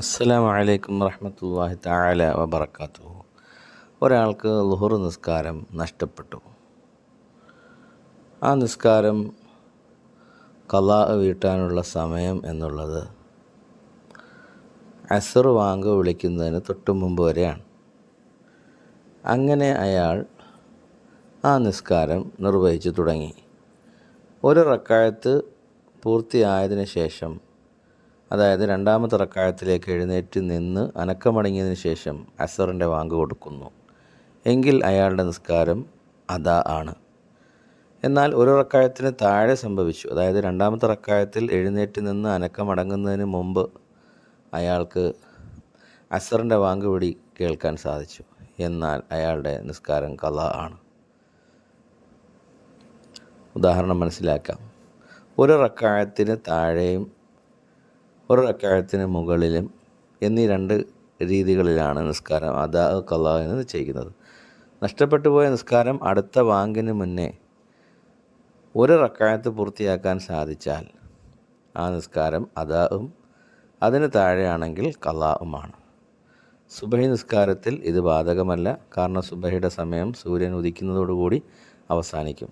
അസ്സലാമു അലൈക്കും വറഹ്മത്തുള്ളാഹി തആല വബറകാതുഹു. ഒരാൾക്ക് ളുഹർ നിസ്കാരം നഷ്ടപ്പെട്ടു. ആ നിസ്കാരം ഖളാ വീട്ടാനുള്ള സമയം എന്നുള്ളത് അസ്ർ വാങ്ക് വിളിക്കുന്നതിന് തൊട്ട് മുമ്പ് വരെയാണ്. അങ്ങനെ അയാൾ ആ നിസ്കാരം നിർവഹിച്ചു തുടങ്ങി. ഒരു റക്അത്ത് പൂർത്തിയായതിനു ശേഷം, അതായത് രണ്ടാമത്തെ റക്അത്തിലേക്ക് എഴുന്നേറ്റ് നിന്ന് അനക്കമടങ്ങിയതിന് ശേഷം അസറിൻ്റെ വാങ്ക് കൊടുക്കുന്നു എങ്കിൽ അയാളുടെ നിസ്കാരം അദാ ആണ്. എന്നാൽ ഒരു റക്അത്തിന് താഴെ സംഭവിച്ചു, അതായത് രണ്ടാമത്തെ റക്അത്തിൽ എഴുന്നേറ്റ് നിന്ന് അനക്കമടങ്ങുന്നതിന് മുമ്പ് അയാൾക്ക് അസറിൻ്റെ വാങ്ക് വിളി കേൾക്കാൻ സാധിച്ചു, എന്നാൽ അയാളുടെ നിസ്കാരം ഖളാ ആണ്. ഉദാഹരണം മനസ്സിലാക്കാം. ഒരു റക്അത്തിന് താഴെയും ഒരു റക്അത്തിന് മുകളിലും എന്നീ രണ്ട് രീതികളിലാണ് നിസ്കാരം അദാ ഖളാ എന്ന് നിശ്ചയിക്കുന്നത്. നഷ്ടപ്പെട്ടു പോയ നിസ്കാരം അടുത്ത വാങ്കിന് മുന്നേ ഒരു റക്അത്ത് പൂർത്തിയാക്കാൻ സാധിച്ചാൽ ആ നിസ്കാരം അദാഉം, അതിന് താഴെയാണെങ്കിൽ ഖളാഉമാണ്. സുബഹി നിസ്കാരത്തിൽ ഇത് ബാധകമല്ല, കാരണം സുബഹിയുടെ സമയം സൂര്യൻ ഉദിക്കുന്നതോടുകൂടി അവസാനിക്കും.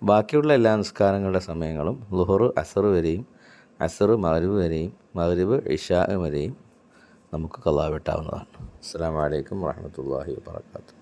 ബാക്കിയുള്ള എല്ലാ നിസ്കാരങ്ങളുടെ സമയങ്ങളും ളുഹർ അസർ വരെയും, അസർ മഗ്രിബ് വരെയും, മഗ്രിബ് ഇശാ വരെയും നമുക്ക് ഖളാ വീട്ടാവുന്നതാണ്. അസ്സലാമു അലൈക്കും വറഹ്മത്തുള്ളാഹി വബറകാതുഹു.